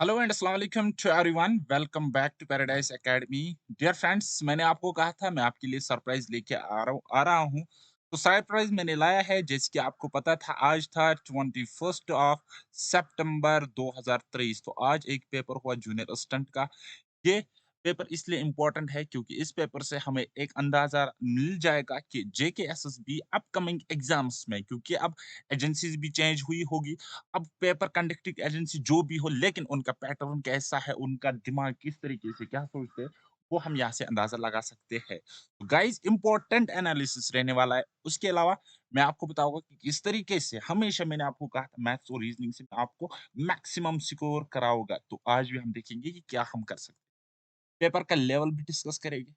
Hello and अस्सलाम वालेकुम to everyone. Welcome back to paradise academy. Dear friends, मैंने आपको कहा था मैं आपके लिए सरप्राइज लेके आ रहा हूँ। तो सरप्राइज मैंने लाया है, जैसे कि आपको पता था आज था 21 ऑफ सितंबर 2023। तो आज एक पेपर हुआ जूनियर असिस्टेंट का। ये पेपर इसलिए इम्पोर्टेंट है क्योंकि इस पेपर से हमें एक अंदाजा मिल जाएगा कि जेकेएसएसबी अपकमिंग एग्जाम्स में, क्योंकि अब एजेंसीज भी चेंज हुई होगी। अब पेपर कंडक्टिंग एजेंसी जो भी हो, लेकिन उनका पैटर्न कैसा है, उनका दिमाग किस तरीके से क्या सोचते हैं, वो हम यहाँ से अंदाजा लगा सकते हैं। तो गाइस, इंपॉर्टेंट एनालिसिस रहने वाला है। उसके अलावा मैं आपको बताऊंगा कि किस तरीके से, हमेशा मैंने आपको कहा था मैथ्स और रीजनिंग से मैं आपको मैक्सिमम स्कोर कराऊंगा। तो आज भी हम देखेंगे कि क्या हम कर सकते हैं। पेपर का लेवल भी डिस्कस करेंगे।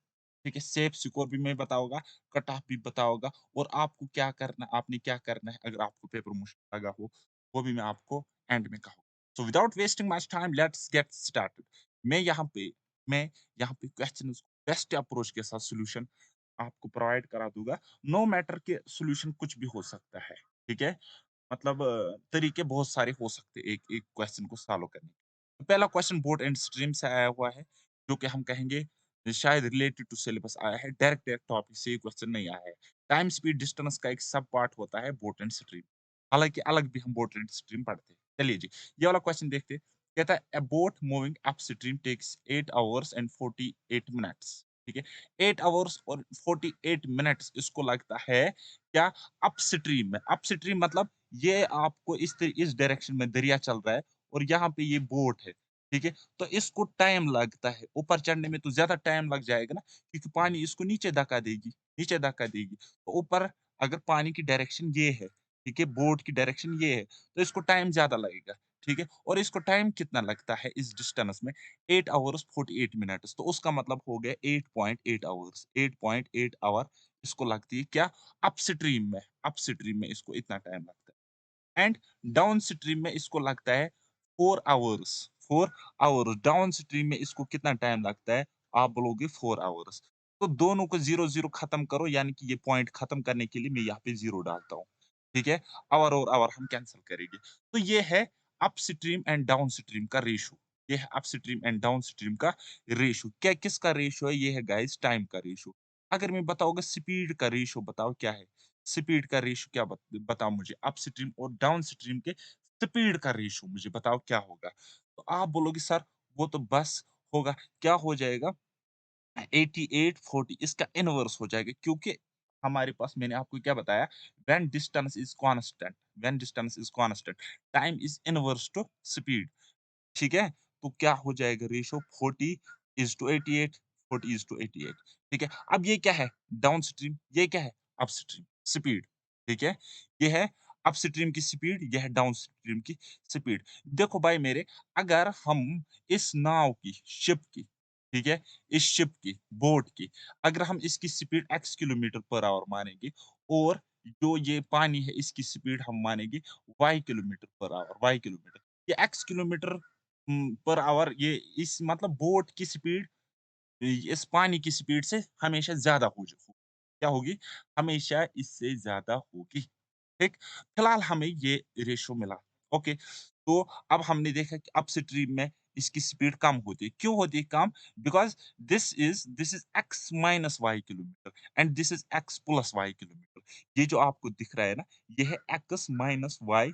ठीक है, सेफ सिक्योर भी मैं बताऊंगा, कट ऑफ भी बताऊंगा, और आपको क्या करना, आपने क्या करना है अगर आपको पेपर मुश्किल लगा हो, वो भी मैं आपको एंड में कहूंगा। So without wasting much time, let's get started. मैं यहाँ पे मैं यहाँ पे क्वेश्चन बेस्ट अप्रोच के साथ सोल्यूशन आपको प्रोवाइड करा दूंगा। नो मैटर के सोल्यूशन कुछ भी हो सकता है। ठीक है, मतलब तरीके बहुत सारे हो सकते हैं एक एक क्वेश्चन को सॉल्व करने के। तो पहला क्वेश्चन बोर्ड एंड स्ट्रीम से आया हुआ है, जो कि हम कहेंगे शायद रिलेटेड टू सिलेबस आया है। डायरेक्ट डायरेक्ट टॉपिक से ये क्वेश्चन नहीं आया है। टाइम स्पीड डिस्टेंस का एक सब पार्ट होता है बोट एंड स्ट्रीम। हालांकि अलग भी हम बोट एंड स्ट्रीम पढ़ते हैं। चलिए जी, ये वाला क्वेश्चन देखते हैं। कहता है a boat moving upstream takes 8 hours and 48 minutes। ठीक है, 8 आवर्स और 48 मिनट्स इसको लगता है क्या, अपस्ट्रीम में। अपस्ट्रीम मतलब ये आपको इस डायरेक्शन में दरिया चल रहा है, और यहाँ पे ये बोट है। ठीक है, तो इसको टाइम लगता है ऊपर चढ़ने में, तो ज्यादा टाइम लग जाएगा ना, क्योंकि पानी इसको नीचे धक्का देगी, नीचे धक्का देगी। तो ऊपर अगर पानी की डायरेक्शन ये है, ठीक है, बोट की डायरेक्शन ये है, तो इसको टाइम ज्यादा लगेगा। ठीक है, और इसको टाइम कितना लगता है इस डिस्टेंस में, 8 आवर्स 48 मिनट्स। तो उसका मतलब हो गया 8.8 आवर्स, 8.8 आवर इसको लगती है क्या, अपस्ट्रीम में। अपस्ट्रीम में इसको इतना टाइम लगता है, एंड डाउन स्ट्रीम में इसको लगता है 4 आवर्स। 4 आवर्स डाउन स्ट्रीम में इसको कितना टाइम लगता है, आप बोलोगे 4 आवर्स। तो दोनों को जीरो जीरो खत्म करो, यानी कि ये पॉइंट खत्म करने के लिए मैं यहाँ पे जीरो डालता हूँ। ठीक है, आवर और आवर हम कैंसिल करेंगे। तो ये है अपस्ट्रीम एंड डाउन स्ट्रीम का रेशो। ये है अपस्ट्रीम एंड डाउन स्ट्रीम का रेशो। क्या किसका रेशो है, ये है गाइस टाइम का रेशो। अगर मैं बताओगे स्पीड का रेशो, बताओ क्या है। स्पीड का रेशो क्या बताओ मुझे, अपस्ट्रीम और डाउन स्ट्रीम के स्पीड का रेशो मुझे बताओ क्या होगा। तो आप बोलोगे सर वो तो बस होगा, क्या हो जाएगा, 88 40 इसका इनवर्स हो जाएगा, क्योंकि हमारे पास मैंने आपको क्या बताया, when distance is constant, when distance is constant, time is inverse to speed. ठीक है, तो क्या हो जाएगा ratio, 40 is to 88, 40 is to 88। ठीक है, अब ये क्या है, डाउन स्ट्रीम, ये क्या है, अपस्ट्रीम स्पीड। ठीक है, ये है अपस्ट्रीम की स्पीड, ये है डाउन स्ट्रीम की स्पीड। देखो भाई मेरे, अगर हम इस नाव की, शिप की, ठीक है, इस शिप की, बोट की, अगर हम इसकी speed x kilometre per hour मानेंगे, और जो ये पानी है इसकी स्पीड हम मानेंगे y kilometre per hour, y kilometre, ये x किलोमीटर पर आवर, ये इस मतलब बोट की स्पीड इस पानी की स्पीड से हमेशा ज़्यादा क्या होगी? हमेशा इससे ज़्यादा होगी। ठीक? फिलहाल हमें ये रेशियो मिला। ओके। तो अब हमने देखा कि अपस्ट्रीम में इसकी स्पीड कम होती है। क्यों होती है कम? Because this is x minus y kilometre and this is x plus y kilometre. ये जो आपको दिख रहा है ना, ये है x minus y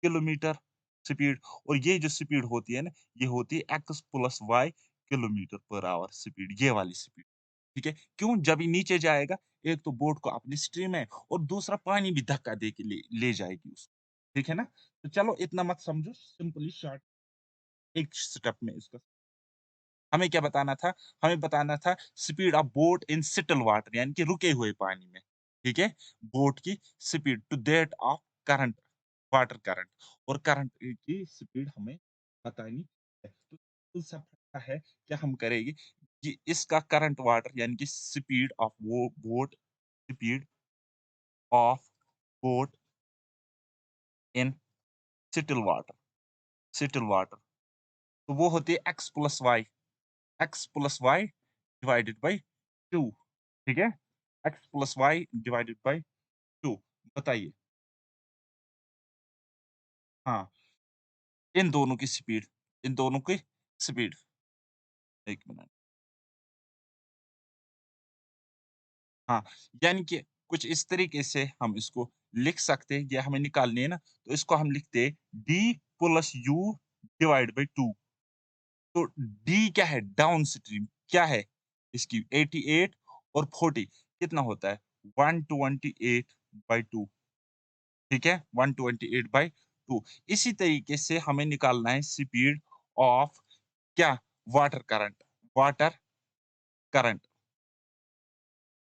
kilometre speed, और ये जो स्पीड होती है ना, ये होती है x plus y kilometre per hour speed, ये वाली स्पीड। ठीक है? क्यों? जब ये नीचे जाएगा, एक तो बोट को अपनी स्ट्रीम है, और दूसरा पानी भी धक्का दे के ले ले जाएगी उसको। ठीक है ना? तो चलो इतना मत समझो, सिंपली शॉर्ट एक स्टेप में इसका हमें क्या बताना था? हमें बताना था speed of boat in settle water, यानी कि रुके हुए पानी में। ठीक है? बोट की speed to that of current, water current, और करंट की स्पीड हमें बतानी है। तो इस सब का है, क्या हम करेंगे कि इसका करंट वाटर, यानी कि स्पीड ऑफ वो boat, speed of boat in settle water, settle water, तो वो होती है x plus Y, X plus Y divided by 2। ठीक है, X plus Y divided by 2। बताइए। हाँ, इन दोनों की स्पीड, इन दोनों की स्पीड। 1 मिनट। हाँ, यानी कि कुछ इस तरीके से हम इसको लिख सकते हैं, ये हमें निकालनी है ना, तो इसको हम लिखते हैं D plus you divide by 2। तो डी क्या है? डाउनस्ट्रीम क्या है? इसकी 88 और 40 कितना होता है? 128 बाय 2, ठीक है? 128 बाय 2। इसी तरीके से हमें निकालना है स्पीड ऑफ क्या? Water current, water current,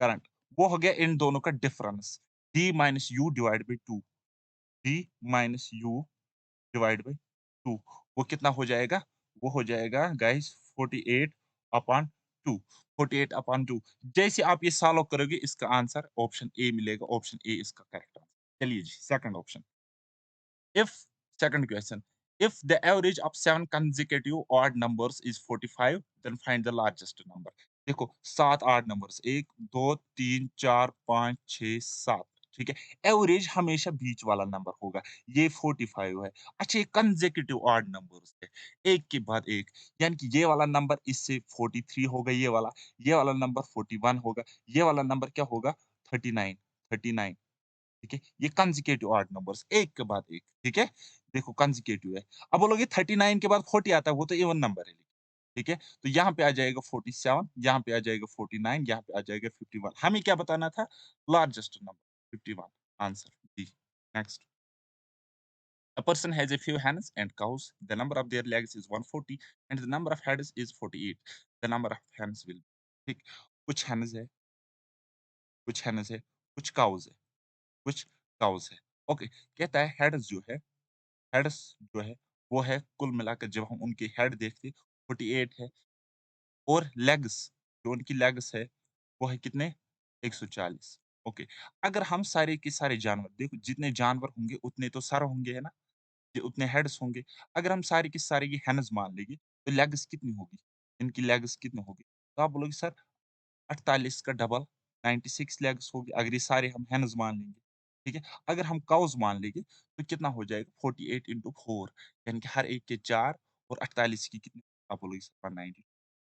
current. वो हो गया इन दोनों का difference, D minus you divide by 2, D minus you divide by 2। वो कितना हो जाएगा? वो हो जाएगा गाइस 48 अपॉन 2, 48 अपॉन 2। जैसे आप ये सॉल्व करोगे इसका आंसर ऑप्शन ए मिलेगा, ऑप्शन ए इसका करेक्ट आंसर। चलिए जी, second option. If second question, if the average of 7 consecutive odd numbers is 45, then find the largest number. देखो 7 odd numbers, 1 2 3 4 5 6 7, ठीक है? एवरेज हमेशा बीच वाला नंबर होगा, ये 45 है। अच्छा, ये कंसेक्यूटिव ऑड नंबर्स है, एक के बाद एक, यानी कि ये वाला नंबर इससे 43 होगा, ये वाला नंबर 41 होगा, ये वाला नंबर क्या होगा? 39, 39, ठीक है? ये कंसेक्यूटिव ऑड नंबर्स एक के बाद एक, ठीक है? देखो कंसेक्यूटिव है। अब बोलोगे 39 के बाद 40 आता है, वो तो इवन नंबर है, ठीक है? तो यहाँ पे आ जाएगा 47, यहाँ पे आ जाएगा 49, यहाँ पे आ जाएगा 51। हमें क्या बताना था? Largest number 51, answer D. Next, a person has a few hens and cows. The number of their legs is 140 and the number of heads is 48. The number of hens will be, ठीक? कुछ hens है, कुछ hens है, कुछ cows है, कुछ cows है। Okay, कहता है हेड्स जो है, हेड्स जो है, वो है कुल मिलाकर जब हम उनके हेड देखते 48 है, और लेग्स, जो उनकी लेग्स है, वो है कितने? 140। ओके, अगर हम सारे के सारे जानवर देखो, जितने जानवर होंगे उतने तो सर होंगे, है ना? ये उतने हेड्स होंगे। अगर हम सारे के सारे ये हेन्स मान लेंगे, तो लेग्स कितनी होगी? इनकी लेग्स कितनी होगी? तो आप बोलोगे सर 48 का डबल 96 लेग्स होगी, अगर ये सारे हम हेन्स मान लेंगे, ठीक है? अगर हम काउज़ मान लेंगे, तो कितना हो जाएगा? 48 इंटू 4, यानी कि हर एक के 4 और 48 की कितनी? आप बोलोगे सर 190,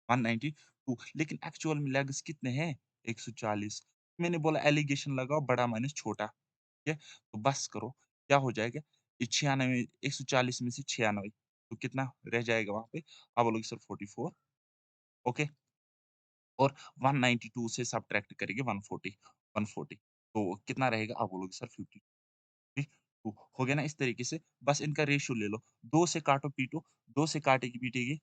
192, लेकिन एक्चुअल में लेग्स कितने हैं? 140। मैंने बोला एलिगेशन लगाओ बड़ा माइनस छोटा, ठीक है? तो बस करो, क्या हो जाएगा? ये 96, 140 में से 96, तो कितना रह जाएगा वहाँ पे? आप बोलोगे सर 44, ओके? और 192 से सब्ट्रैक्ट करेंगे 140, 140, तो कितना रहेगा? आप बोलोगे सर 50, ठीक? तो हो गया ना इस तरीके से, बस इनका रेशियो ले लो, 2 से काटो पीटो, 2 से काटेगी पीटेगी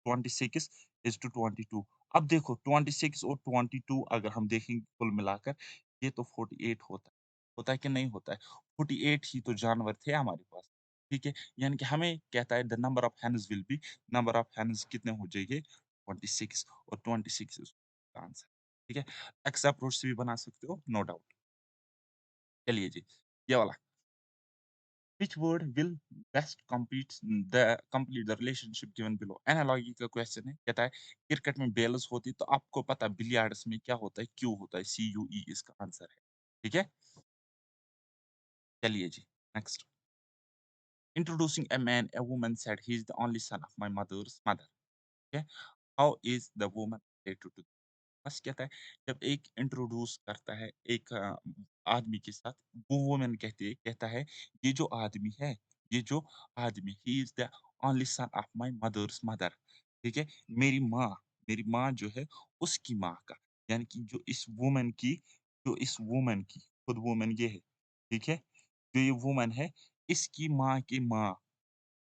26 इज़ टू 22। अब देखो 26 और 22 अगर हम देखेंगे कुल मिलाकर, ये तो 48 होता है कि नहीं होता है? 48 ही तो जानवर थे हमारे पास, ठीक है? यानी कि हमें कहता है the number of hens will be, number of hens कितने हो जाएँगे? 26, और 26 इज़ आंसर, ठीक है? एक्स अप्रोच से भी बना सकते हो, नो डाउट। चलिए जी, ये वाला, which word will best complete the relationship given below? Analogy का क्वेश्चन है, कहता है क्रिकेट में बेल्स होती तो आपको पता है बिलियर्ड्स में क्या होता है? क्यू होता है, CUE इसका आंसर है, ठीक है? चलिए जी, next. Introducing a man, a woman said he is the only son of my mother's mother, okay? How is the woman related to? बस कहता है जब एक इंट्रोड्यूस करता है एक आदमी के साथ, वो वुमन कहता है ये जो आदमी है, ये जो आदमी, he is the only son of my mother's mother, ठीक है? मेरी माँ, मेरी माँ जो है उसकी माँ का, यानी कि जो इस वुमन की खुद वुमन ये है, ठीक है? जो ये वुमन है, इसकी माँ की माँ,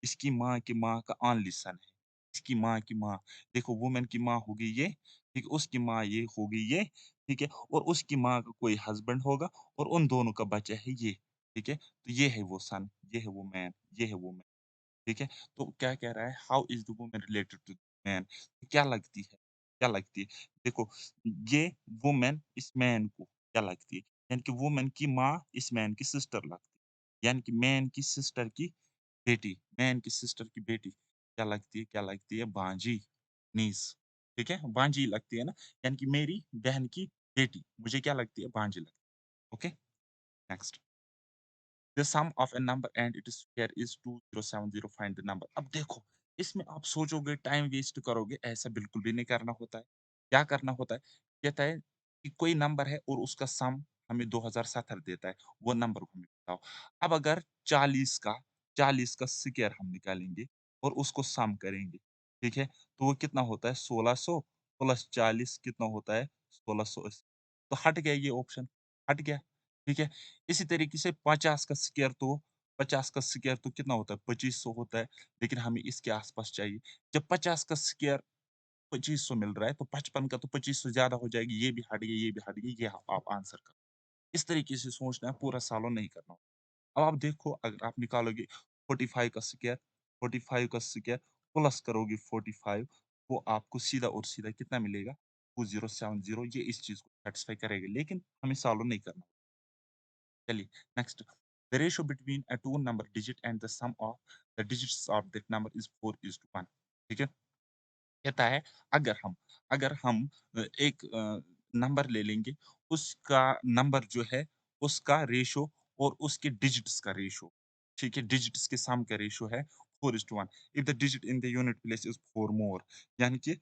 इसकी माँ की माँ का ओनली सन है। इसकी माँ की माँ, देखो वुमन की माँ हो गई ये, ठीक है? उसकी माँ ये हो गई ये, ठीक है? और उसकी माँ का कोई हस्बैंड होगा और उन दोनों का बच्चा है ये, ठीक है? तो ये है वो सन, ये है वो मैन, ये है वो मैन, ठीक है? तो क्या कह रहा है? How is the woman related to man? क्या लगती है? क्या लगती है? देखो, ये वुमन इस मैन को क्या लगती है? यानी कि वुमन की माँ इस मैन की सिस्टर लगती है। यानी कि मैन की सिस्टर की बेटी, मैन की सिस्टर की बेटी क्या लगती है? क्या लगती है? भांजी, नीस, ठीक है? भांजी लगती है ना? यानी कि मेरी बहन की बेटी मुझे क्या लगती है? भांजी लगती है। Okay, next. The sum of a number and its square is 2070, find the number. अब देखो, इसमें आप सोचोगे, टाइम वेस्ट करोगे, ऐसा बिल्कुल भी नहीं करना होता है। क्या करना होता है? कहता है कि कोई नंबर है और उसका सम हमें 2070 देता है, वो नंबर को हमें बताओ। अब अगर 40 का 40 का स्क्वायर हम निकालेंगे और उसको सम करेंगे, ठीक है? तो वो कितना होता है? 1600 प्लस 40 कितना होता है? 1680। तो हट गया ये ऑप्शन, हट गया, ठीक है? इसी तरीके से 50 का स्क्वायर तो कितना होता है? 2500 होता है। लेकिन हमें इसके आस-पास चाहिए। जब 50 का स्क्वायर 2500 मिल रहा है, तो 55 का तो 2500 ज़्यादा हो जाएगी, ये भी हट गया, ये भी हट गया, ये आप आंसर करो। इस तरीके से सोचना है, पूरा सॉल्व नहीं करना। अब आप देखो, अगर आप निकालोगे 45 का स्क्वायर, 45 का स्क्वायर प्लस करोगे 45, वो आपको सीधा और सीधा कितना मिलेगा? 2070। ये इस चीज़ को सैटिस्फाई करेगा, लेकिन हमें सॉल्व नहीं करना। चलिए, next, the ratio between a two number digit and the sum of the digits of that number is 4:1। ठीक है? कहता है, अगर हम एक नंबर ले लेंगे, उसका नंबर जो है, उसका रेशियो और उसके डिजिट्स का रेशियो, ठीक है? डिजिट्स के सम का रेशियो है 4:1। If the digit in the unit place is 4 मोर, यानी कि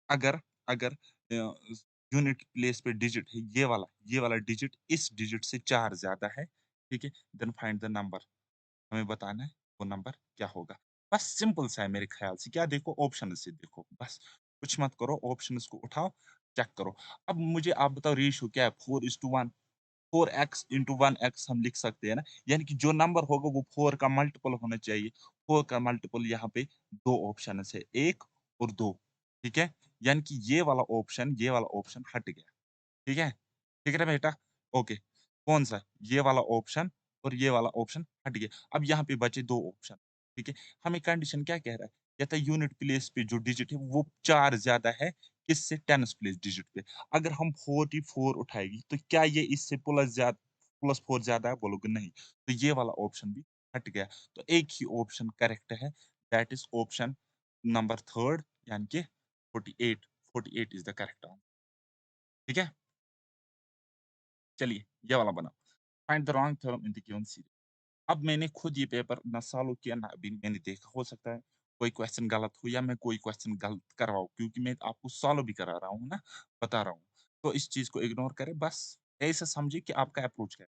अगर अगर यूनिट प्लेस पे डिजिट है, ये वाला डिजिट इस डिजिट से 4 ज़्यादा है, ठीक है? Then find the number. हमें बताना है वो नंबर क्या होगा। बस सिंपल सा है मेरे ख़्याल से। क्या देखो, ऑप्शन से देखो, बस कुछ मत करो, ऑप्शंस को उठाओ, चेक करो। अब मुझे आप बताओ रेशियो क्या है? 4:1। 4x इंटू 1x हम लिख सकते हैं ना, यानी कि जो नंबर होगा वो 4 का मल्टीपल होना चाहिए। 4 का मल्टीपल यहाँ पे 2 ऑप्शंस है, 1 और 2, ठीक है? यानी कि ये वाला ऑप्शन हट गया, ठीक है? ठीक है ना बेटा? ओके, कौन-सा? ये वाला ऑप्शन और ये वाला ऑप्शन हट गया। अब यहाँ पे बचे 2 ऑप्शन, ठीक है? हमें कंडीशन क्या कह रहा है? कहता है यूनिट प्लेस पे जो डिजिट है वो 4 ज़्यादा है किससे? 10th प्लेस डिजिट पे। अगर हम 44 उठाएँगे तो क्या ये इससे प्लस 4 ज़्यादा है? बोलोगे नहीं। तो ये वाला ऑप्शन भी हट गया। तो एक ही ऑप्शन करेक्ट है, दैट इज़ ऑप्शन नंबर 3, यानी कि 48। 48 इज़ द करेक्ट आंसर, ठीक है? चलिए, ये वाला बनाओ। Find the wrong theorem in the given series. अब मैंने खुद ये पेपर ना सॉल्व किया ना अभी मैंने देखा, हो सकता है कोई क्वेश्चन गलत हो या मैं कोई क्वेश्चन गलत करवाऊँ, क्योंकि मैं आपको सॉल्व भी करा रहा हूँ ना, बता रहा हूँ। तो इस चीज़ को इग्नोर करें, बस ऐसा समझिए कि आपका अप्रोच क्या है।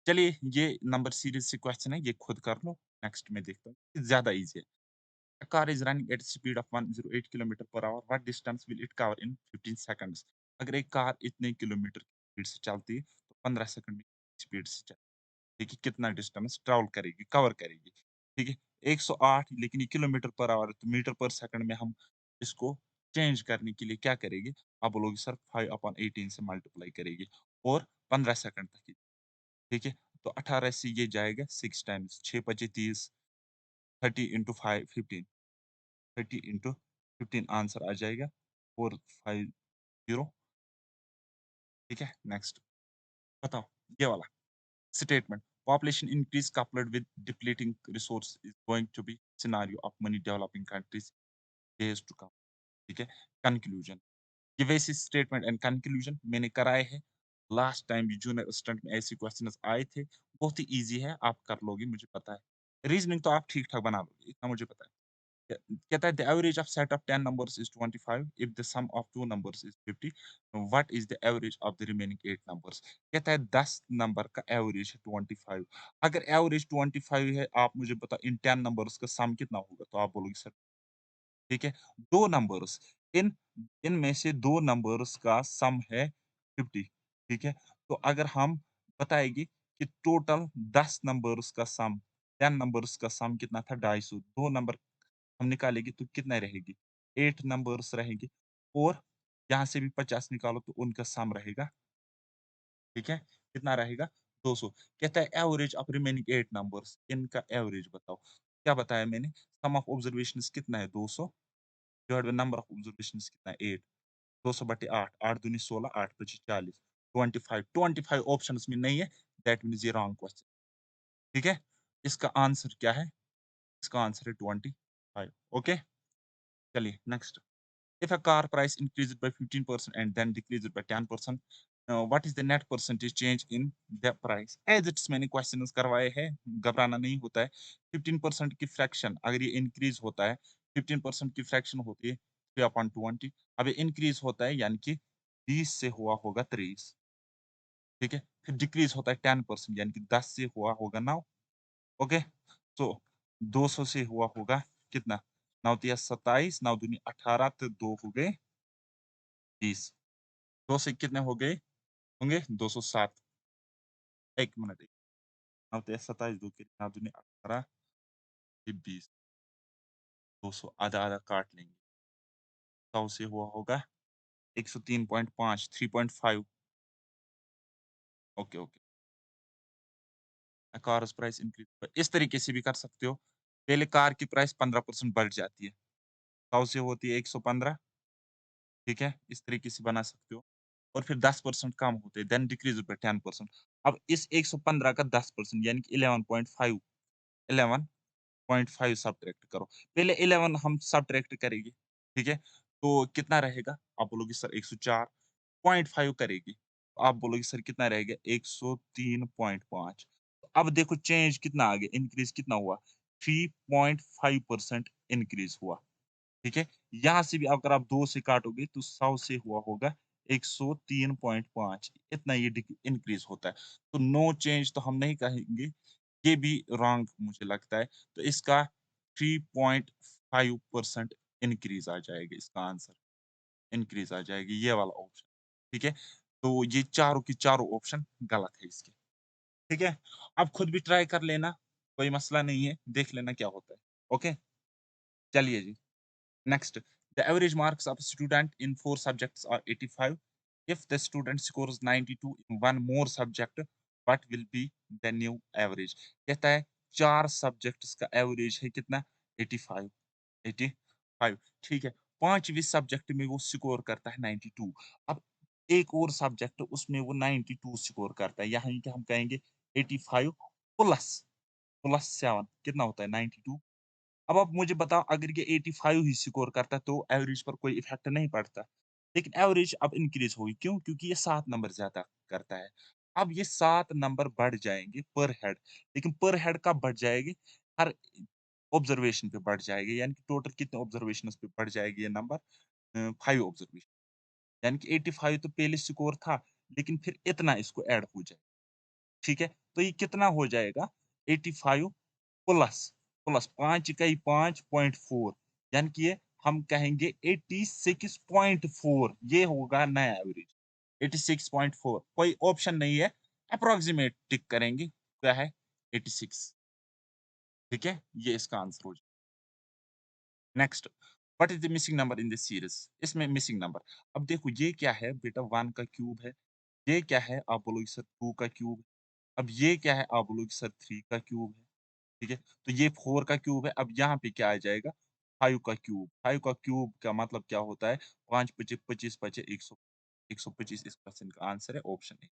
चलिए, ये नंबर सीरीज से क्वेश्चन है, ये खुद कर लो। नेक्स्ट मैं देखता हूँ, ज़्यादा ईज़ी है। A car is running at a speed of 108 kilometre per hour, what distance will it cover in 15 seconds? अगर एक कार इतने किलोमीटर की स्पीड से चलती है, तो 15 सेकंड में स्पीड से देखिए कितना डिस्टेंस ट्रैवल करेगी, कवर करेगी, ठीक है? 108, लेकिन ये किलोमीटर पर आवर है, तो मीटर पर सेकंड में हम इसको चेंज करने के लिए क्या करेंगे? आप बोलोगे सर 5/18 से मल्टीप्लाई करेंगे और 15 सेकंड तक ही, ठीक है? तो 18 से ये जाएगा 6 टाइम्स, 6 पचे 30, 30 इंटू 5 15, 30 इंटू 15 आंसर आ जाएगा 450, ठीक है? नेक्स्ट बताओ, ये वाला statement, population increase coupled with depleting resource is going to be scenario of many developing countries days to come, ठीक है? कंक्लूजन, ये वैसे स्टेटमेंट एंड कंक्लूजन मैंने कराए हैं। लास्ट टाइम भी जूनियर असिस्टेंट में ऐसे क्वेश्चंस आए थे। बहुत ही ईज़ी है, आप कर लोगे, मुझे पता है। रीज़निंग तो आप ठीक-ठाक बना लोगे, इतना मुझे पता है। कहता है the average of set of 10 numbers is 25 if the sum of 2 numbers is 50, what is the average of the remaining 8 numbers? कहता है 10 नंबर का एवरेज है 25। अगर एवरेज 25 है, आप मुझे बताओ इन 10 नंबर्स का सम कितना होगा? तो आप बोलोगे सर, ठीक है, 2 नंबर्स, इन इनमें से 2 नंबर्स का सम है 50, ठीक है? तो अगर हम बताएँगे कि टोटल 10 नंबर्स का सम, 10 नंबर्स का सम कितना था? 250, 2 नंबर हम निकालेंगे तो कितना रहेगी? 8 नंबर्स रहेंगे और यहाँ से भी 50 निकालो तो उनका सम रहेगा, ठीक है? कितना रहेगा? 200। कहता है एवरेज ऑफ रिमेनिंग 8 नंबर्स, इनका एवरेज बताओ। क्या बताया मैंने? सम ऑफ ऑब्जर्वेशंस कितना है? 200 divide by number of observations कितना है? 8। 200/8, 8 दूनी 16, 8 पची 40, 25, 25 ऑप्शंस में नहीं है, दैट मीन्स ये रॉन्ग क्वेश्चन, ठीक है? इसका आंसर क्या है? इसका आंसर है 25, ओके? चलिए next. If a car price increases by 15% and then decreases by 10%, what is the net percentage change in the price as its मैंने क्वेश्चंस करवाए हैं, घबराना नहीं होता है। 15% की फ्रैक्शन अगर ये इंक्रीज होता है, 15% की फ्रैक्शन होती है 3/20, अब ये इंक्रीज होता है यानी कि 20 से हुआ होगा 23, ठीक है। फिर डिक्रीज होता है 10% यानी कि 10 से हुआ होगा 9, ओके। तो 200 से हुआ होगा कितना, 9 तिया 27, 9 दूनी 18, तो 2 हो गए 20, 2 से कितने हो गए होंगे 207। एक मिनट, 9 तिया 27, 2 के 9 दूनी 18, ये 20, 200 आधा आधा काट लेंगे, 100 से हुआ होगा 103.5, 3.5, okay okay. Car price increase इस तरीके से भी कर सकते हो। पहले कार की प्राइस 15% बढ़ जाती है, 100 से होती है 115, ठीक है? इस तरीके से बना सकते हो। और फिर 10% कम होते हैं, देन डिक्रीज़ बाय 10%। अब इस 115 का 10% यानी कि 11.5, 11.5 सब्ट्रैक्ट करो। पहले 11 हम सब्ट्रैक्ट करेंगे, ठीक है? तो कितना रहेगा? आप बोलोगे सर 104, 0.5 करेंगे, तो आप बोलोगे सर कितना रहेगा? 103.5। अब देखो चेंज कितना आ गया, इंक्रीज़ कितना हुआ? 3.5% इंक्रीज़ हुआ। ठीक है? यहाँ से भी अगर आप 2 से काटोगे तो 100 से हुआ होगा 103.5, इतना ये इंक्रीज़ होता है। तो नो चेंज तो हम नहीं कहेंगे, ये भी रॉन्ग मुझे लगता है। तो इसका 3.5% इंक्रीज़ आ जाएगा, इसका आंसर इंक्रीज़ आ जाएगी, ये वाला ऑप्शन, ठीक है? तो ये चारों की चारों ऑप्शन गलत है इसके, ठीक है? आप खुद भी ट्राई कर लेना, कोई मसला नहीं है, देख लेना क्या होता है। ओके? चलिए जी। Next, the average marks of a student in 4 subjects are 85. If the student scores 92 in one more subject, what will be the new average? कहता है 4 सब्जेक्ट्स का एवरेज है कितना 85, 85, ठीक है। 5वीं सब्जेक्ट में वो स्कोर करता है 92। अब एक और सब्जेक्ट उसमें वो 92 स्कोर करता है, यहाँ कि हम कहेंगे 85 प्लस प्लस 7 कितना होता है 92। अब आप मुझे बताओ अगर ये 85 ही स्कोर करता तो एवरेज पर कोई इफ़ेक्ट नहीं पड़ता। लेकिन एवरेज अब इंक्रीज़ होगी क्यों? क्योंकि ये 7 नंबर ज़्यादा करता है। अब ये 7 नंबर बढ़ जाएँगे पर हेड, लेकिन पर हेड कब बढ़ जाएगी? हर ऑब्जर्वेशन पे बढ़ जाएगी, यानी कि टोटल कितने ऑब्जर्वेशंस पे बढ़ जाएगी ये नंबर 5 ऑब्जर्वेशन, यानी कि 85 तो पहले स्कोर था, लेकिन फिर इतना इसको ऐड हो जाए, ठीक है? तो ये कितना हो जाएगा 85 प्लस, प्लस 5 इकाई 5.4, यानी कि ये हम कहेंगे 86.4, ये होगा नया एवरेज 86.4, कोई ऑप्शन नहीं है, अप्रॉक्सिमेट टिक करेंगे, क्या है 86, ठीक है? ये इसका आंसर हो जाएगा। Next, what is the missing number in this series? इसमें मिसिंग नंबर, अब देखो ये क्या है बेटा 1 का क्यूब है, ये क्या है आप बोलोगे सर 2 का क्यूब, अब ये क्या है आप बोलोगे सर 3 का क्यूब है। ठीक है? तो ये 4 का क्यूब है, अब यहाँ पे क्या आ जाएगा 5 का क्यूब, 5 का क्यूब का मतलब क्या होता है 5 पचे 25 पचे 100, 125 इस क्वेश्चन का आंसर है ऑप्शन ए।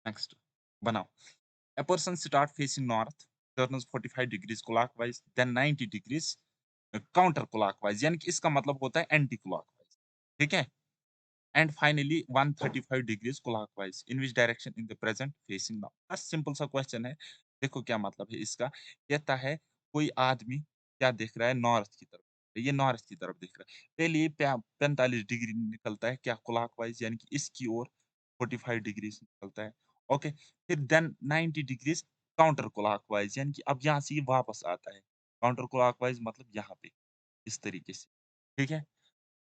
नेक्स्ट, बनाओ। A person start facing north, turns 45 degrees clockwise, then 90 degrees counter clockwise, यानी कि इसका मतलब होता है एंटी क्लॉकवाइज, ठीक है? And finally 135 degrees clockwise in which direction in the present facing now. बस सिंपल सा क्वेश्चन है, देखो क्या मतलब है इसका। कहता है कोई आदमी क्या देख रहा है नॉर्थ की तरफ, ये नॉर्थ की तरफ देख रहा है, पहले ये 45 डिग्री निकलता है क्या क्लॉकवाइज, यानी कि इसकी ओर 45 डिग्रीज निकलता है, ओके। फिर देन 90 डिग्रीज काउंटर क्लॉकवाइज, यानी कि अब यहाँ से ये वापस आता है, काउंटर क्लॉकवाइज मतलब यहाँ पे इस तरीके से, ठीक है।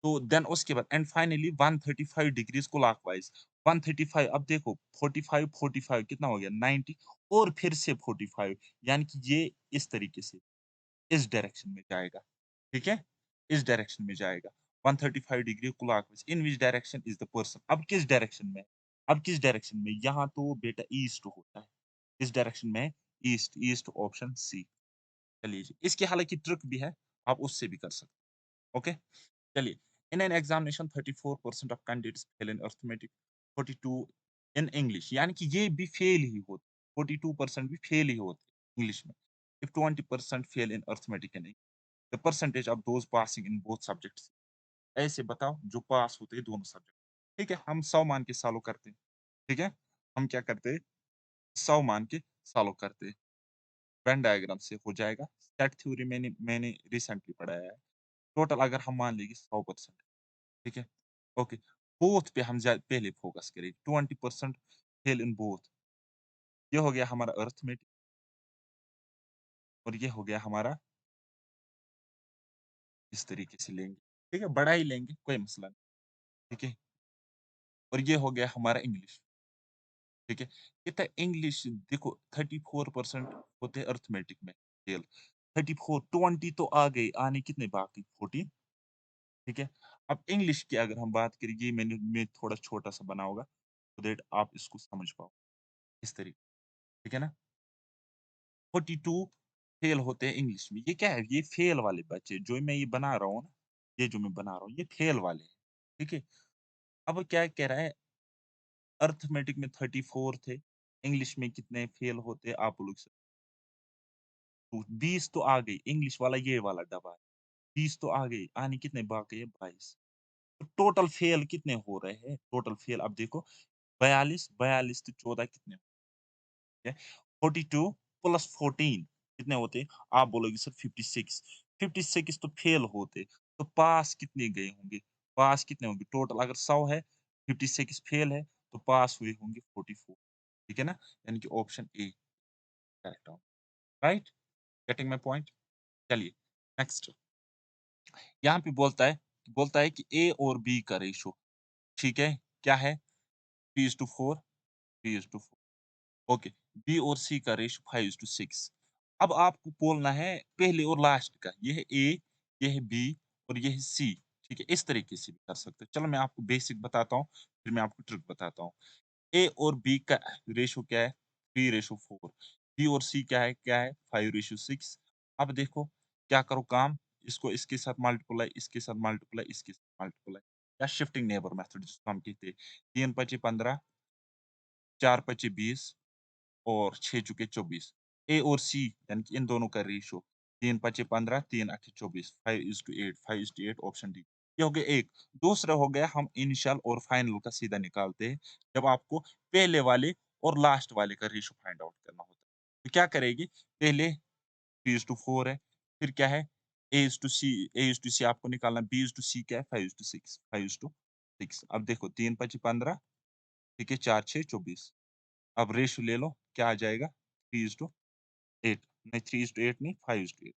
तो देन उसके बाद एंड फाइनली 135 डिग्रीज क्लॉकवाइज, 135, अब देखो 45 45 कितना हो गया 90, और फिर से 45, यानी कि ये इस तरीके से इस डायरेक्शन में जाएगा, ठीक है, इस डायरेक्शन में जाएगा 135 degree clockwise in which direction is the person, अब किस डायरेक्शन में, अब किस डायरेक्शन में, यहाँ तो बेटा ईस्ट होता है, इस डायरेक्शन में ईस्ट, ईस्ट ऑप्शन सी। चलिए जी, इसकी हालांकि ट्रिक भी है, आप उससे भी कर सकते हैं, ओके। चलिए, in an examination 34% of candidates fail in arithmetic, 42 in English, यानी कि ये भी फेल ही होते, 42% भी फेल ही होते इंग्लिश में। If 20% fail in arithmetic and the percentage of those passing in both subjects, ऐसे बताओ जो पास होते हैं दोनों सब्जेक्ट, ठीक है, हम 100 मान के सॉल्व करते हैं। ठीक है? हम क्या करते, 100 मान के सॉल्व करते। वेन डायग्राम से हो जाएगा। सेट थ्योरी मैंने रिसेंटली पढ़ाया है। टोटल अगर हम मान लेंगे 100%, ठीक है? ओके, बोथ पे हम पहले फोकस करें, 20% फेल इन बोथ। ये हो गया हमारा अरिथमेटिक और ये हो गया हमारा, इस तरीके से लेंगे, ठीक है? बड़ा ही लेंगे, कोई मसला नहीं, ठीक है? और ये हो गया हमारा इंग्लिश, ठीक है? कहता है इंग्लिश देखो 34% होते हैं अरिथमेटिक में फेल, 34, 20 तो आ गए, आने कितने बाकी? 14, ठीक है? अब इंग्लिश की अगर हम बात करें, ये मैं थोड़ा छोटा-सा बना होगा, सो दैट आप इसको समझ पाओ, इस तरीके, ठीक है ना? 42 फेल होते हैं इंग्लिश में। ये क्या है? ये फेल वाले बच्चे जो मैं ये बना रहा हूँ ना, ये जो मैं बना रहा हूँ, ये फेल वाले हैं, ठीक है? अब क्या कह रहा है, अरिथमेटिक में 34 थे, इंग्लिश में कितने फेल होते हैं आप लोग, 20 तो आ गई, इंग्लिश वाला ये वाला डब्बा है, 20 तो आ गई, आने कितने बाकी है? 22। तो टोटल फेल कितने हो रहे हैं? टोटल फेल अब देखो, 42, 42 तो 14 कितने होते हैं? 42 प्लस 14 कितने होते हैं? आप बोलोगे सर 56, 56 तो फेल होते, तो पास कितने गए होंगे? पास कितने होंगे? टोटल अगर 100 है, 56 फेल है, तो पास हुए होंगे 44, ठीक है ना? यानी कि ऑप्शन ए करेक्ट हो, राइट? Getting my point? चलिए, नेक्स्ट। यहाँ पे बोलता है कि ए और बी का रेशो, ठीक है? क्या है? 3:4, 3:4, ओके। बी और सी का रेशो 5:6। अब आपको बोलना है पहले और लास्ट का। ये है ए, ये है बी और ये है सी, ठीक है? इस तरीके से भी कर सकते हो। चलो मैं आपको बेसिक बताता हूँ, फिर मैं आपको ट्रिक बताता हूँ। ए और बी का रेशो क्या है? 3:4। बी और सी क्या है? 5:6। अब देखो, क्या करो काम, इसको इसके साथ मल्टीप्लाई, इसके साथ मल्टीप्लाई, इसके साथ मल्टीप्लाई, या शिफ्टिंग नेबर मेथड जिसको हम कहते हैं। 3 पचे 15, 4 पचे 20 और 6 चुके 24। ए और सी यानी कि इन दोनों का रेशियो 3 पचे 15, 3 अठे 24, 5:8, 5:8, ऑप्शन डी। ये हो गया एक। दूसरा हो गया, हम इनिशियल और फाइनल का सीधा निकालते हैं, जब आपको पहले वाले और लास्ट वाले का रेशियो फाइंड आउट करना होता है। तो क्या करेगी? पहले 3:4 है, फिर क्या है? ए इज़ टू सी आपको निकालना है, बी इज़ टू सी क्या है? 5:6, 5:6। अब देखो 3 पचे 15, ठीक है, 4 6 24। अब रेशियो ले लो, क्या आ जाएगा? 3:8, नहीं 3:8 नहीं, 5:8,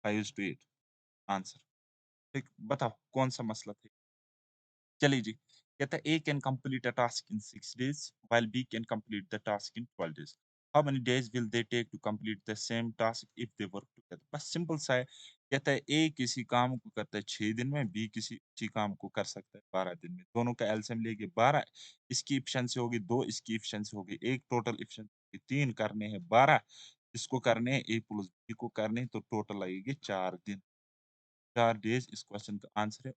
5:8 आंसर। ठीक, बताओ कौन-सा मसला था? चलिए जी, कहता है A can complete a task in 6 days while B can complete the task in 12 days. How many days will they take to complete the same task if they work together? बस सिंपल सा है। कहता है ए किसी काम को करता है 6 दिन में, बी किसी उसी काम को कर सकता है 12 दिन में। दोनों का एलसीएम लेके 12, इसकी एफिशिएंसी होगी 2, इसकी एफिशिएंसी होगी 1, टोटल एफिशिएंसी 3 करने हैं 12, इसको करने हैं ए प्लस बी को करने हैं, तो टोटल लगेगी 4 दिन। 4 डेज़ इस क्वेश्चन का आंसर है।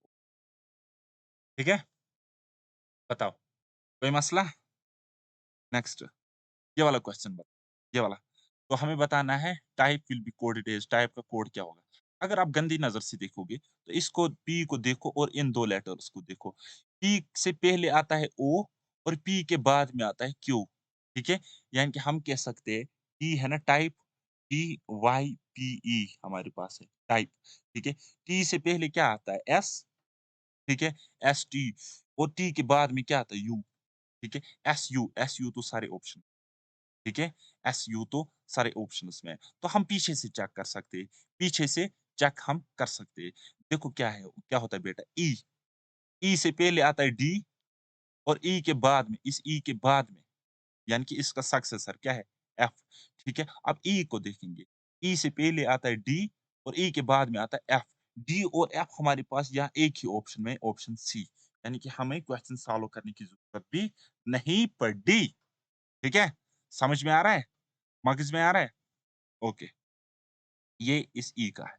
ठीक है? बताओ, कोई मसला? नेक्स्ट, ये वाला क्वेश्चन ये वाला। तो हमें बताना है type will be coded as, type का कोड क्या होगा? अगर आप गंदी नज़र से देखोगे, तो इसको पी को देखो और इन 2 लेटर्स को देखो। पी से पहले आता है ओ और पी के बाद में आता है क्यू, ठीक है? यानी कि हम कह सकते हैं टी है ना टाइप, TYPE हमारे पास है, टाइप, ठीक है? टी से पहले क्या आता है? एस, ठीक है? ST, और टी के बाद में क्या आता है? यू, ठीक है? SU तो सारे ऑप्शन, ठीक है? एसयू तो सारे ऑप्शंस में है। तो हम पीछे से चेक कर सकते हैं, पीछे से चेक हम कर सकते हैं। देखो क्या है, क्या होता है बेटा? ई, ई से पहले आता है डी और ई के बाद में, इस ई के बाद में, यानी कि इसका सक्सेसर क्या है? एफ, ठीक है? अब ई को देखेंगे, ई से पहले आता है डी और ई के बाद में आता है एफ। डी और एफ हमारे पास यहाँ एक ही ऑप्शन में, ऑप्शन सी, यानी कि हमें क्वेश्चन सॉल्व करने की ज़रूरत भी नहीं पड़ी, ठीक है? समझ में आ रहा है? मगज में आ रहा है? ओके, ये इस ई का है।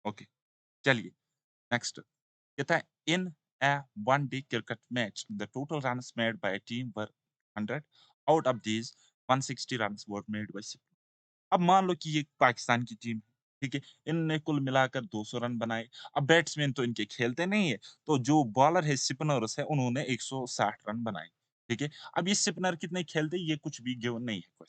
ओके, चलिए नेक्स्ट। कहता है in a one day cricket match the total runs made by a team were 100, out of these 160 runs were made by सिप। अब मान लो कि ये पाकिस्तान की टीम है, ठीक है? इनने कुल मिलाकर 200 रन बनाए। अब बैट्समैन तो इनके खेलते नहीं है, तो जो बॉलर है, स्पिनर्स है, उन्होंने 160 रन बनाए। ठीक है? अब ये स्पिनर कितने खेलते हैं, ये कुछ भी गिवन नहीं है।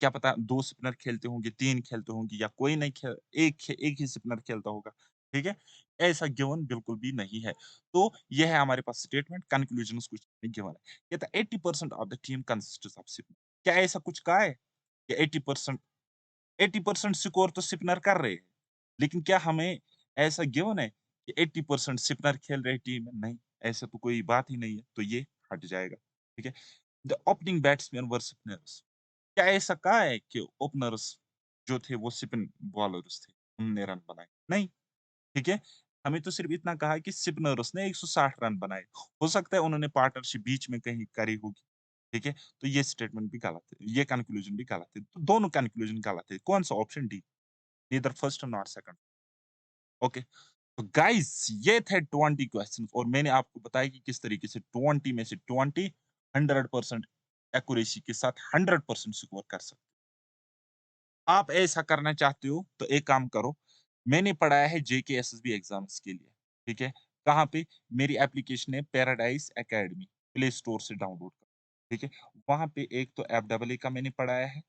क्या पता 2 स्पिनर खेलते होंगे, 3 खेलते होंगे या कोई नहीं खेल एक ही स्पिनर खेलता होगा, ठीक है? ऐसा गिवन बिल्कुल भी नहीं है। तो ये है हमारे पास स्टेटमेंट, कंक्लूजन्स कुछ नहीं गिवन है। कहता है 80% of the team consists off spinner. क्या ऐसा कुछ कहा है कि 80% स्कोर तो स्पिनर कर रहे हैं, लेकिन क्या हमें ऐसा गिवन है कि 80% स्पिनर खेल रहे टीम में? नहीं, ऐसा तो कोई बात ही नहीं है, तो ये हट जाएगा, ठीक है? The opening batsman were spinners. क्या ऐसा कहा है कि ओपनर्स जो थे वो स्पिन बॉलर्स थे, उन्होंने रन बनाए? नहीं, ठीक है? हमें तो सिर्फ इतना कहा है कि स्पिनर्स ने 160 रन बनाए। हो सकता है उन्होंने पार्टनरशिप बीच में कहीं करी होगी, ठीक है? तो ये स्टेटमेंट भी गलत है, ये कंक्लूजन भी गलत है। तो दोनों कंक्लूजन गलत है। कौन-सा option D, neither first nor second. Okay, तो गाइस ये थे 20 क्वेश्चंस और मैंने आपको बताया कि किस तरीके से 20 में से 20 100% एक्यूरेसी के साथ 100% स्कोर कर सकते हैं। आप ऐसा करना चाहते हो तो एक काम करो, मैंने पढ़ाया है जेके एसएसबी एग्ज़ाम्स के लिए, ठीक है? कहाँ पे? मेरी एप्लीकेशन है पैराडाइज़ अकेडमी, प्ले स्टोर से डाउनलोड करो, ठीक है? वहाँ पे एक तो एफडब्ल्यूए का मैंने पढ़ाया है,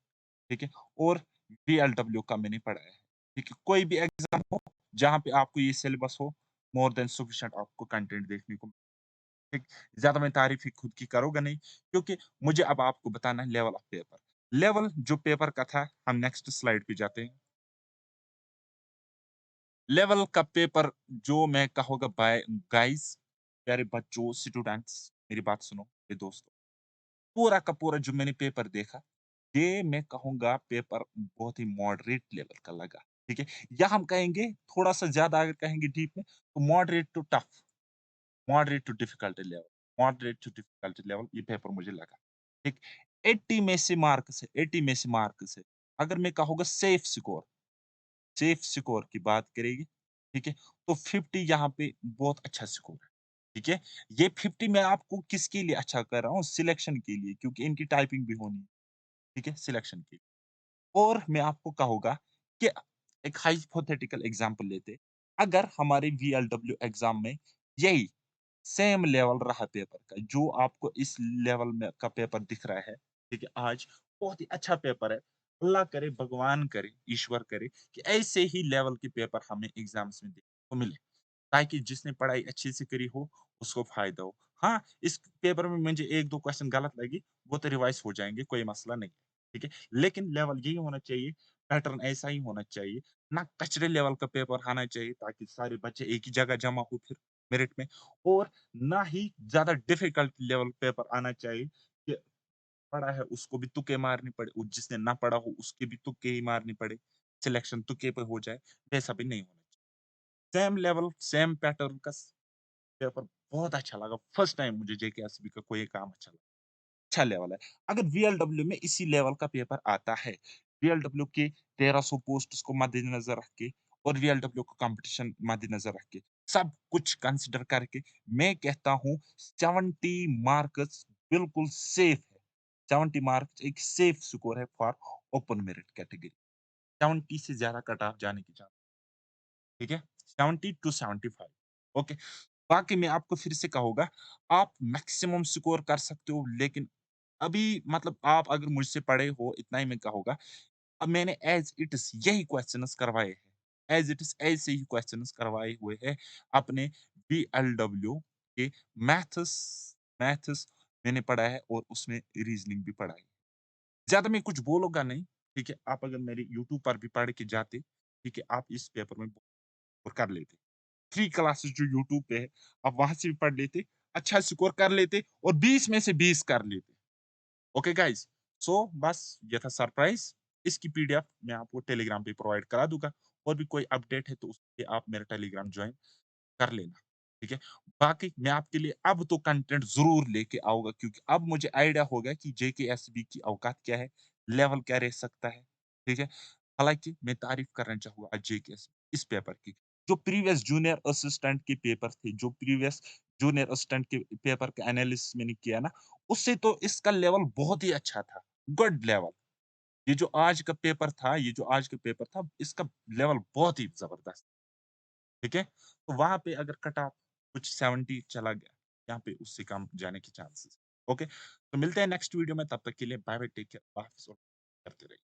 ठीक है? और वीएलडब्ल्यू का मैंने पढ़ाया है, ठीक है? कोई भी एग्ज़ाम हो, जहाँ पे आपको ये सिलेबस हो, मोर देन सफिशिएंट आपको कंटेंट देखने को ठीक, ज़्यादा मैं तारीफ़ ही खुद की करूँगा नहीं, क्योंकि मुझे अब आपको बताना है लेवल ऑफ पेपर। लेवल जो पेपर का था, हम नेक्स्ट स्लाइड पे जाते हैं। लेवल का पेपर जो मैं कहूँगा बाय गाइज़, प्यारे बच्चों, स्टूडेंट्स, मेरी बात सुनो, मेरे दोस्तों। पूरा का पूरा जो मैंने पेपर देखा, ये मैं कहूँगा पेपर बहुत ही मॉडरेट लेवल का लगा, ठीक है? या हम कहेंगे थोड़ा-सा ज़्यादा अगर कहेंगे डीप में, तो moderate to tough. Moderate to difficulty level, moderate to difficulty level ये पेपर मुझे लगा। ठीक, 80 में से मार्क्स है। अगर मैं कहूँगा सेफ स्कोर की बात करेंगे, ठीक है? तो 50 यहाँ पे बहुत अच्छा स्कोर है, ठीक है? ये 50 मैं आपको किसके लिए अच्छा कर रहा हूँ? सिलेक्शन के लिए क्योंकि इनकी टाइपिंग भी होनी है, ठीक है? सिलेक्शन के लिए। और मैं आपको कहूँगा कि एक हाइपोथेटिकल एग्ज़ाम्पल लेते हैं। अगर हमारे वीएलडब्ल्यू एग्ज़ाम में यही सेम लेवल रहा पेपर का, जो आपको इस लेवल में का पेपर दिख रहा है, ठीक है? आज बहुत ही अच्छा पेपर है। अल्लाह करे, भगवान करे, ईश्वर करे कि ऐसे ही लेवल के पेपर हमें एग्ज़ाम्स में देखने को मिले। ताकि जिसने पढ़ाई अच्छे से करी हो, उसको फ़ायदा हो। हाँ, इस पेपर में मुझे 1-2 क्वेश्चन गलत लगी, वो तो रिवाइज़ हो जाएँगे, कोई मसला नहीं, ठीक है? लेकिन लेवल यही होना चाहिए, पैटर्न ऐसा ही होना चाहिए, ना कचरे लेवल का पेपर आना चाहिए ताकि सारे बच्चे एक ही जगह जमा हो फिर मेरिट में और ना ही ज़्यादा डिफ़िकल्ट लेवल पेपर आना चाहिए कि पढ़ा है उसको भी तुक्के मारने पड़े और जिसने ना पढ़ा हो उसके भी तुक्के ही मारने पड़े, सिलेक्शन तुक्के पे हो जाए, वैसा भी नहीं होना चाहिए। सेम लेवल, सेम पैटर्न का पेपर बहुत अच्छा लगा। फर्स्ट टाइम मुझे जेकेएसबी का कोई काम अच्छा लगा। अच्छा लेवल है। अगर वीएलडब्ल्यू में इसी लेवल का पेपर आता है, वीएलडब्ल्यू के 1300 पोस्ट्स को मद्देनज़र रख के और वीएलडब्ल्यू का कॉम्पिटिशन मद्देनज़र रख के, सब कुछ कंसीडर करके मैं कहता हूँ 70 मार्क्स बिल्कुल सेफ है। 70 मार्क्स एक सेफ स्कोर है फॉर ओपन मेरिट कैटेगरी। 70 से ज़्यादा कट ऑफ जाने की चांस ठीक है? 70 टू 75 ओके। बाकी मैं आपको फिर से कहूँगा, आप मैक्सिमम स्कोर कर सकते हो, लेकिन अभी मतलब आप अगर मुझसे पढ़े हो, इतना ही मैं कहूँगा। अब मैंने एज़ इट इज़ यही क्वेश्चन्स करवाए हैं। एज़ इट इज़ ऐसे ही क्वेश्चन्स करवाए हुए हैं अपने बीएलडब्ल्यू के मैथ्स मैथ्स मैंने पढ़ा है और उसमें रीज़निंग भी पढ़ा है। ज़्यादा मैं कुछ बोलूँगा नहीं, ठीक है? आप अगर मेरे यूट्यूब पर भी पढ़ के जाते, ठीक है? आप इस पेपर में और कर लेते। फ्री क्लासेस जो यूट्यूब पे है, आप वहाँ से भी पढ़ लेते, अच्छा स्कोर कर लेते और 20 में से 20 कर लेते। ओके गाइज़, सो बस ये था सरप्राइज़। इसकी पीडीएफ मैं आपको टेलीग्राम पे प्रोवाइड करा दूँगा और भी कोई अपडेट है तो उसपे आप मेरा टेलीग्राम जॉइन कर लेना, ठीक है? बाकी मैं आपके लिए अब तो कंटेंट ज़रूर लेके आऊँगा क्योंकि अब मुझे आइडिया हो गया कि जेकेएसबी की औकात क्या है, लेवल क्या रह सकता है, ठीक है? हालाँकि मैं तारीफ़ करना चाहूँगा आज जेकेएसबी इस पेपर की। जो प्रीवियस जूनियर असिस्टेंट के पेपर थे, जो प्रीवियस जूनियर असिस्टेंट के पेपर का एनालिसिस मैंने किया ना, उससे तो इसका लेवल बहुत ही अच्छा था, गुड लेवल। ये जो आज का पेपर था, ये जो आज का पेपर था, इसका लेवल बहुत ही ज़बरदस्त। ठीक है? तो वहाँ पे अगर कट ऑफ कुछ 70 चला गया, यहाँ पे उससे कम जाने के चांसेस। ओके? तो मिलते हैं नेक्स्ट वीडियो में, तब तक के लिए बाय बाय, टेक केयर, अल्लाह हाफ़िज़ और करते रहिए।